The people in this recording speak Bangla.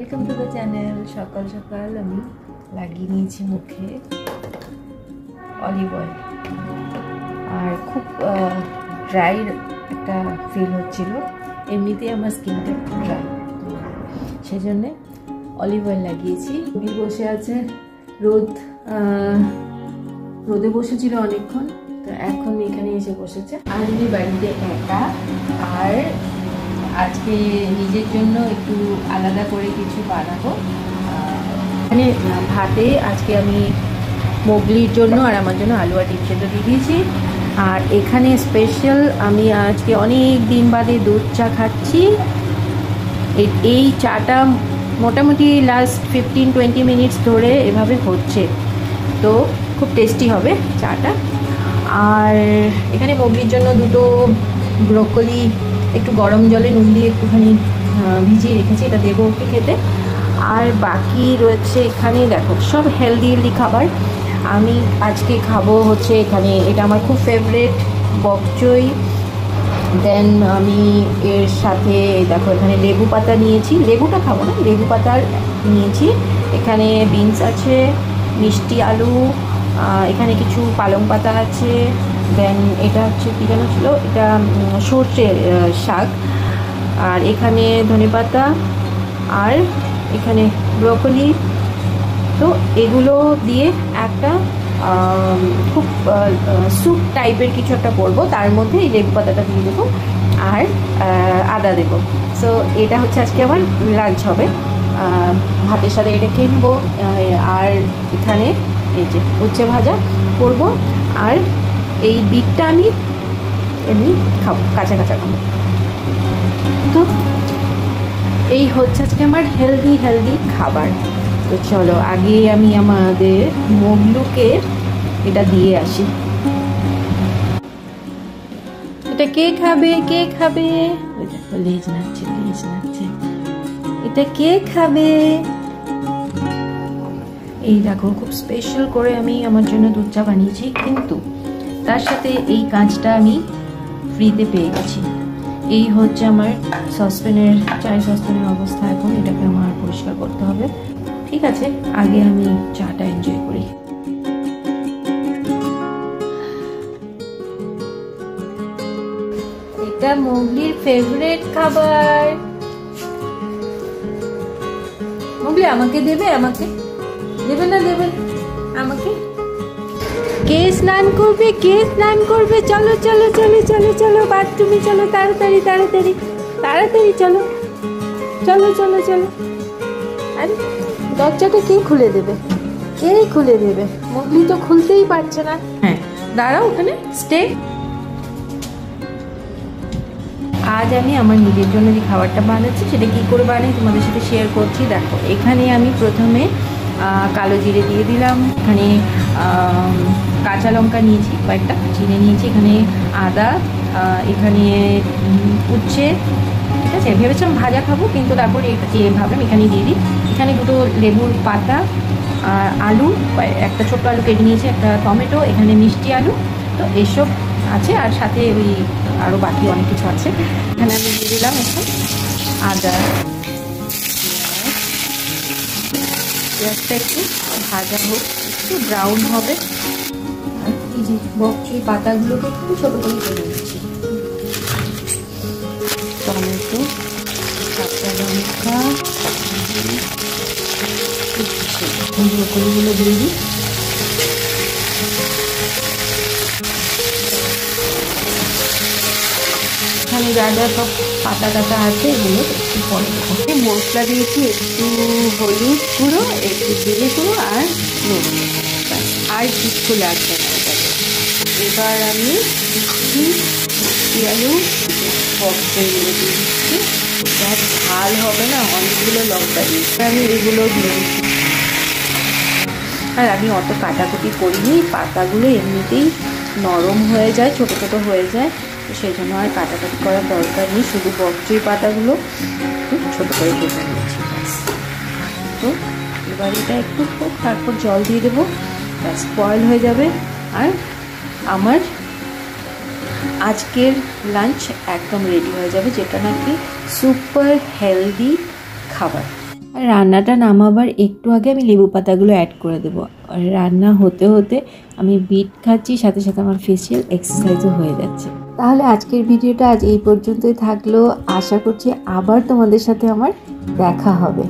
Welcome to the channel. सकाल सकाल আমি লাগিয়ে নিয়েছি মুখে অলিভ অয়েল আর খুব ড্রাই একটা ফিল হচ্ছিল। এমনিতেই আমার স্কিনটা ড্রাই, সেজন্য অলিভ অয়েল লাগিয়েছি। উনি বসে আছে, রোদে বসেছিল অনেকক্ষণ, তো এখন এখানে এসে বসেছে। আর আমি বাড়িতে একা, আর আজকে নিজের জন্য একটু আলাদা করে কিছু বানাবো। এখানে ভাতে আজকে আমি মোগলির জন্য আর আমার জন্য আলু আর ডিম সেদ্ধ দিয়ে দিয়েছি। আর এখানে স্পেশাল আমি আজকে অনেক দিন বাদে দুধ চা খাচ্ছি। এই চাটা মোটামুটি লাস্ট 15-20 মিনিটস ধরে এভাবে হচ্ছে, তো খুব টেস্টি হবে চাটা। আর এখানে মোগলির জন্য দুটো ব্রোকলি একটু গরম জলে নুন দিয়ে একটুখানি ভিজিয়ে রেখেছি, এটা দেবো ওকে খেতে। আর বাকি রয়েছে এখানে দেখো সব হেলদি খাবার। আমি আজকে খাবো হচ্ছে এখানে, এটা আমার খুব ফেভারিট বকচই। দেন আমি এর সাথে দেখো এখানে লেবু পাতা নিয়েছি, লেবুটা খাবো না, লেবু পাতা নিয়েছি। এখানে বিনস আছে, মিষ্টি আলু, এখানে কিছু পালং পাতা আছে। দেন এটা হচ্ছে কী যেন ছিল, এটা সর্ষে শাক। আর এখানে ধনেপাতা, আর এখানে ব্রোকলি। তো এগুলো দিয়ে একটা খুব স্যুপ টাইপের কিছু একটা করবো, তার মধ্যে এই লেবু পাতাটা দিয়ে দেবো আর আদা দেবো। সো এটা হচ্ছে আজকে আমার লাঞ্চ হবে। ভাতের সাথে এটা খেয়ে নেবো। আর এখানে এই যে উচ্ছে ভাজা করবো, আর এই বিটটা আমি এমনি খাবো, কাঁচা খাবো। তো এই হচ্ছে আজকে আমার হেলদি খাবার। তো চলো আগে আমি আমাদের মোগলুকে এটা দিয়ে আসি। এটা কে খাবে? লেজ নাচছে। এটা কে খাবে? এই দেখো খুব স্পেশাল করে আমি আমার জন্য দুধ চা বানিয়েছি, কিন্তু তার সাথে এই কাঁচটা আমি ফ্রিতে পেয়ে গেছি। এই হচ্ছে আমার চায়ের সসপ্যানের অবস্থা এখন। এটাকে আমার পরিষ্কার করতে হবে। ঠিক আছে, আগে আমি চাটা এনজয় করি। এটা মোগলির ফেভারিট খাবার। মোগলি আমাকে দেবে? আমাকে দেবে না? আমাকে। কে স্নান করবে? চলো বাথরুমে চলো, তাড়াতাড়ি চলো। আরে দরজাটা কে খুলে দেবে? মোগলি তো খুলতেই পারছে না। হ্যাঁ দাঁড়াও, ওখানে স্টে। আজ আমি আমার নিজের জন্য যে খাবারটা বানাচ্ছি সেটা কী করে বানাই তোমাদের সাথে শেয়ার করছি। দেখো এখানে আমি প্রথমে কালো জিরে দিয়ে দিলাম, এখানে কাঁচা লঙ্কা নিয়েছি, কয়েকটা চিনে নিয়েছি, এখানে আদা, এখানে উচ্ছে। ঠিক আছে, ভেবেছিলাম ভাজা খাবো, কিন্তু তারপরে ভাবলাম এখানে দিয়ে দিই। এখানে দুটো লেবুর পাতা, আলু, একটা ছোট্ট আলু কেটে নিয়েছি, একটা টমেটো, এখানে মিষ্টি আলু। তো এসব আছে, আর সাথে ওই আরও বাকি অনেক কিছু আছে। এখানে আমি দিয়ে দিলাম একটু আদা, পেঁয়াজটা একটু ভাজা হোক, একটু ব্রাউন হবে। আর এই যে বকচুই পাতাগুলোকে একটু ছোটো করে কেটে দিচ্ছি, টমেটো, কাঁচা লঙ্কা, ব্রোকলিগুলো দিয়ে দিই। এখানে যা সব পাতা আছে এগুলো একটু পরে দেবো। মশলা দিয়েছি একটু হলুদ গুঁড়ো, একটু জিরে গুঁড়ো আর নুন, আর কিছু লাগবে না এটাকে। এবার আমি মিষ্টি আলু বকচইগুলো দিয়ে দিচ্ছি। এটা ঝাল হবে না, অনেকগুলো লঙ্কা দিয়েছি, আমি এগুলো দিয়ে দিচ্ছি। আর আমি অত কাটাকুটি করিনি, পাতাগুলো এমনিতেই নরম হয়ে যায়, ছোটো হয়ে যায়, তো সেই জন্য আর কাটাকাটি করার দরকার নেই। শুধু বকচই পাতাগুলো একটু ছোটো করে কেটে নিয়েছি। তো এবার এটা একটু হোক, তারপর জল দিয়ে দেবো, ব্যাস বয়েল হয়ে যাবে। আর আমার আজকের লাঞ্চ একদম রেডি হয়ে যাবে, যেটা নাকি সুপার হেলদি খাবার। রান্নাটা নামাবার একটু আগে আমি লেবু পাতাগুলো অ্যাড করে দেবো। আর রান্না হতে হতে আমি বিট খাচ্ছি, সাথে সাথে আমার ফেসিয়াল এক্সারসাইজও হয়ে যাচ্ছে। তাহলে আজকের ভিডিওটা আজ এই পর্যন্তই থাকলো। আশা করছি আবার তোমাদের সাথে আমার দেখা হবে।